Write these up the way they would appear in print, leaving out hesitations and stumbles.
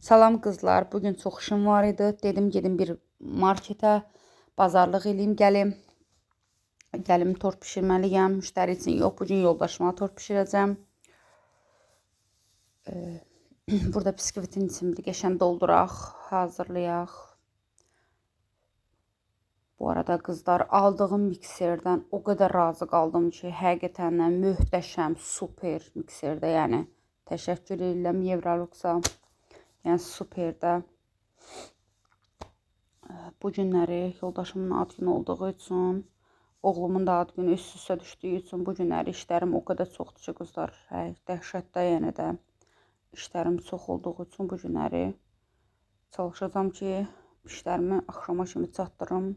Salam qızlar, bugün çox işim var idi. Dedim gedim bir marketə, bazarlıq eləyim, gəlim tort bişirməliyəm. Müştəri üçün yox, bugün yoldaşıma tort bişirəcəm. Burada biskvitin için bir qəşəng dolduraq, hazırlayaq. Bu arada qızlar, aldığım mikserdən o qədər razı qaldım ki, həqiqətən möhtəşəm, super mikserdə, yəni təşəkkür edirəm Evroluxa. Yəni superdə. Bu günləri yoldaşımın ad günü olduğu üçün, oğlumun da ad günü üst-üstə düşdüyü üçün bu günləri işlərim o qədər çoxdur ki, qızlar, dəhşətdə yenə də işlərim çox olduğu üçün bu günləri çalışacağam ki, işlərimi axşama kimi çatdırım.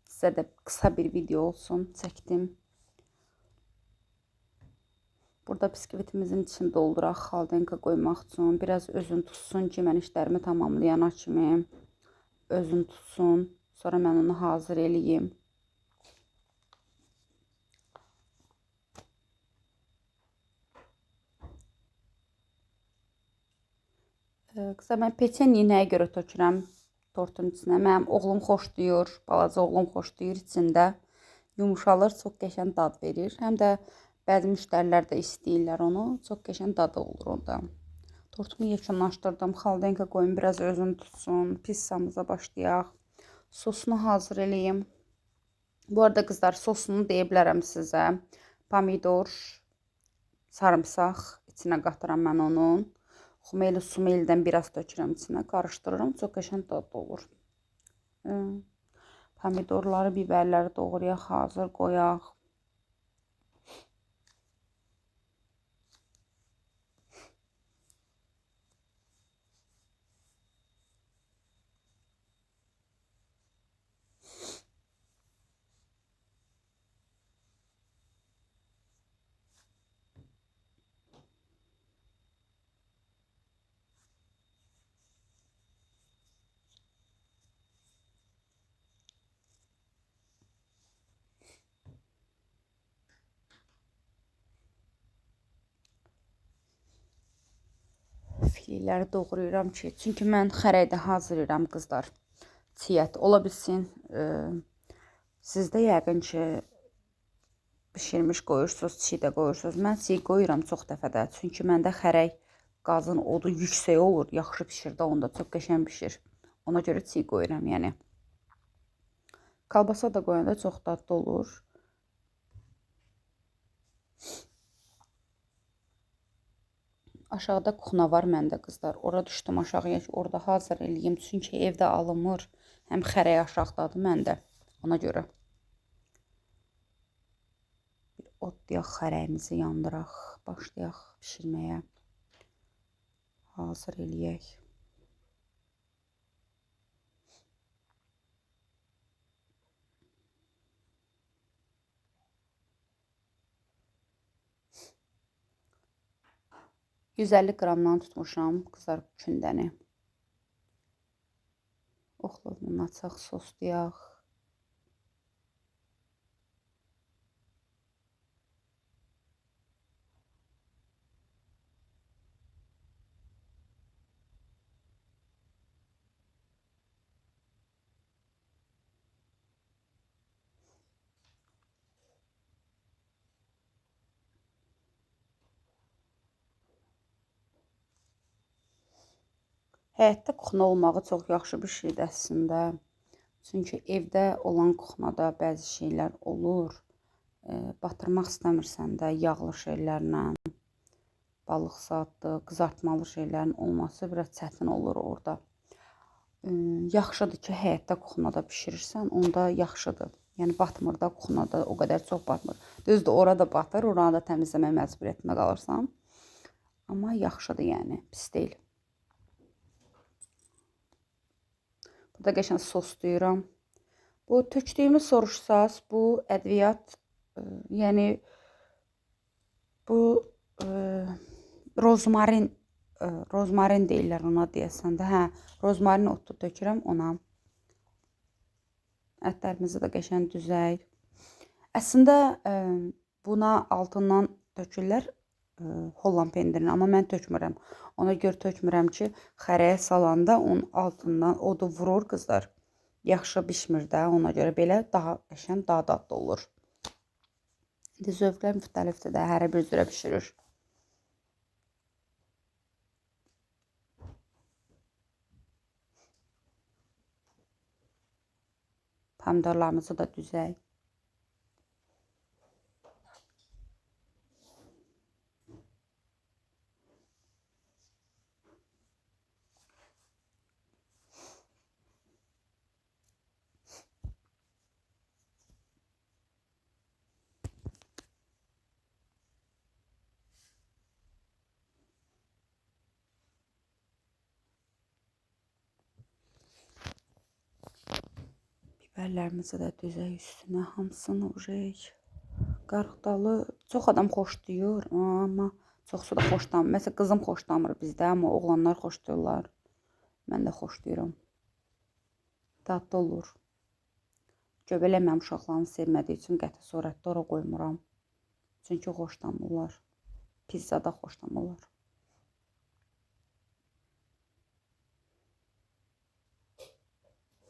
Sizə də qısa bir video olsun, çəkdim. Burada biskvitimizin içini dolduraq, xaldenka qoymaq üçün. Biraz özün tutsun ki, mən işlərimi tamamlayana kimi özün tutsun. Sonra mən onu hazır eləyim. Qısa mən peçenyeyi nəyə görə tökürəm tortun içinə? Mənim oğlum xoşlayır, balaca oğlum xoşlayır içində. Yumuşalır, çox qəşəng dad verir. Həm də bəzi müştərilər də istəyirlər onu. Çox qəşəng dadı olur onda. Tortumu yekunlaşdırdım. Xaldenka qoyum, biraz özünü tutsun. Pissamıza başlayaq. Sosunu hazır eləyim. Bu arada qızlar, sosunu deyə bilərəm sizə. Pomidor, sarımsaq içinə qatıram mən onun. Xumeli sumeldən biraz tökürəm içinə, qarışdırıram. Çox qəşəng dadlı olur. Pomidorları, biberləri doğrayaq, hazır qoyaq. Filikləri doğrayıram ki, çünki mən xərəkdə hazırlayıram qızlar. Çiğ ola bilsin. Sizdə yəqin ki, bişirmiş qoyursunuz, çiğ də qoyursunuz. Mən çiğ qoyuram çox dəfədə. Çünki məndə xərək qazın odu yüksək olur. Yaxşı bişir də onda, çox qəşəng bişir. Ona görə çiğ qoyuram, yəni. Kalbasa da qoyanda çox dadlı olur. Aşağıda kuxna var məndə qızlar. Ora düşdüm aşağıya ki, orada hazır eləyim. Çünki evdə alınmır. Həm xərək aşağıdadır məndə. Ona görə. Bir otlayaq, xərəyimizi yandıraq. Başlayaq pişirməyə. Hazır eləyək. %150 qramdan tutmuşam qızlar kündəni. Oxladığını açaq, soslayaq. Həyətdə kuxna olmağı çox yaxşı bir şeydir əslində. Çünki evdə olan kuxnada bəzi şeylər olur. Batırmaq istəmirsən də yağlı şeylərlə, balıq saatlı, qızartmalı şeylərin olması biraz çətin olur orada. Yaxşıdır ki, həyətdə kuxnada bişirirsən, onda yaxşıdır. Yəni batmır da kuxnada, o qədər çox batmır. Düzdür, orada batır, oranı da təmizləmək məcburiyyətində qalırsan. Amma yaxşıdır, yəni, pis deyil. Burada qəşəng soslayıram. Bu tökdüyümü soruşsaz, bu ədviyyat, yəni bu rozmarin deyirlər ona deyəsən də. Hə, rozmarin otu tökürəm ona. Ətlərimizi də qəşəng düzək. Əslində buna altından tökürlər Holland pendirini, amma mən tökmürəm. Ona görə tökmürəm ki, xərəyə salanda onun altından odu vurur qızlar. Yaxşı bişmir də, ona görə belə daha qəşəng, daha dadlı olur. İndi zövqlər müxtəlifdir də, hərə bir cürə bişirir. Pomidorlarımızı da düzək. Biberlərimizi də düzək üstünə, hamısını ujək. Qarıqdalı çox adam xoşlayır, amma çoxsu da xoşlamır. Məsələn, qızım xoşlamır bizdə, amma oğlanlar xoşlayırlar. Mən də xoşlayıram. Dadlı olur. Göbələk uşaqlarını sevmədiyi üçün qəti surətdə ora qoymuram. Çünki xoşlamırlar. Pizzada xoşlamırlar.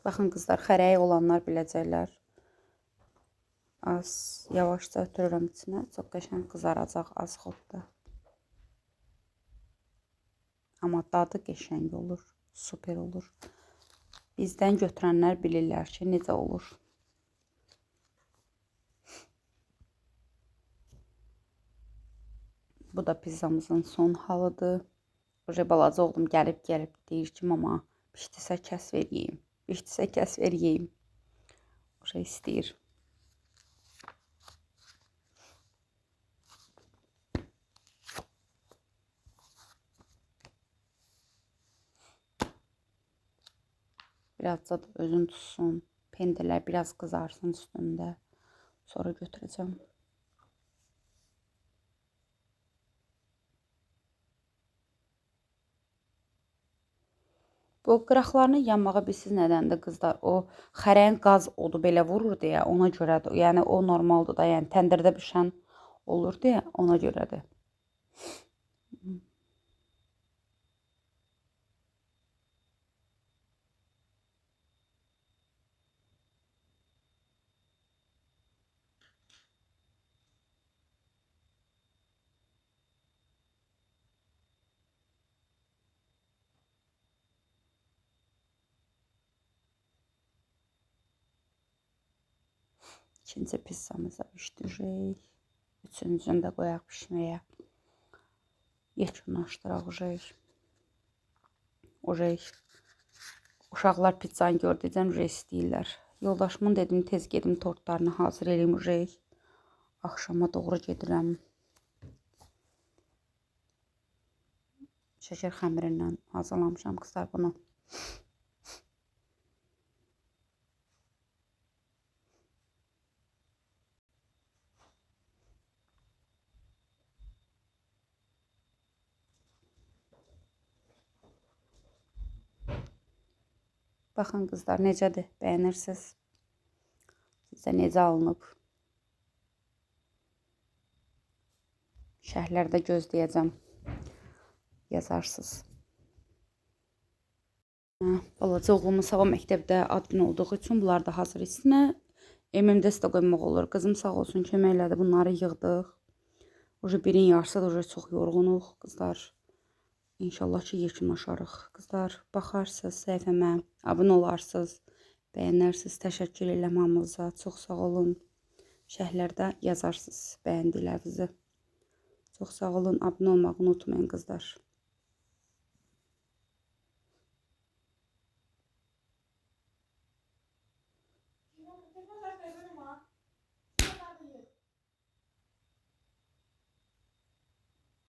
Baxın qızlar, xərəyi olanlar biləcəklər. Az yavaşca ötürürəm içinə. Çox qəşəng qızaracaq az xodda. Amma dadı qəşəng olur. Super olur. Bizdən götürənlər bilirlər ki, necə olur. Bu da pizzamızın son halıdır. Oje balaca oğlum gəlib deyir ki, mama, pişdisə kəs verəyim. Pişdisə kəs verəyim. Oje istəyir. Birazca da özün tutsun. Pendirlər biraz qızarsın üstündə. Sonra götürəcəm. Bu qıraqlarını yanmağa bilsiz nədəndir qızlar? O xərəyin qaz odu belə vurur deyə ona görədir. Yəni o normaldır da, yəni təndirdə bişən olur deyə ona görədir. İkinci pizzamıza pişdirəcək. Üçüncünü də qoyaq pişməyə. Yekunlaşdıraq ujək. Ujək. Uşaqlar pizzanı gördükcə ujək istəyirlər. Yoldaşımın dedim tez gedim tortlarını hazır eləyim ujək. Axşama doğru gedirəm. Şəkər xəmirindən hazırlamışam qızlar bunu. Baxın qızlar necədir? Bəyənirsiniz? Sizə necə alınıb? Şərhlərdə gözləyəcəm. Yazarsınız. Balaca oğlumun sabah məktəbdə ad günü olduğu üçün bunlar da hazır içsinə. MMDS də qoymaq olur. Qızım sağ olsun kömək elədi. Bunları yığdıq. Oje birin yarısı da oje çox yorğunuq qızlar. İnşallah ki yekunlaşarıq. Qızlar baxarsınız səhifəmə, abunə olarsınız, bəyənərsiniz. Təşəkkür edirəm hamınıza. Çox sağ olun. Şərhlərdə yazarsınız bəyəndiklərinizi. Çox sağ olun. Abunə olmağı unutmayın qızlar.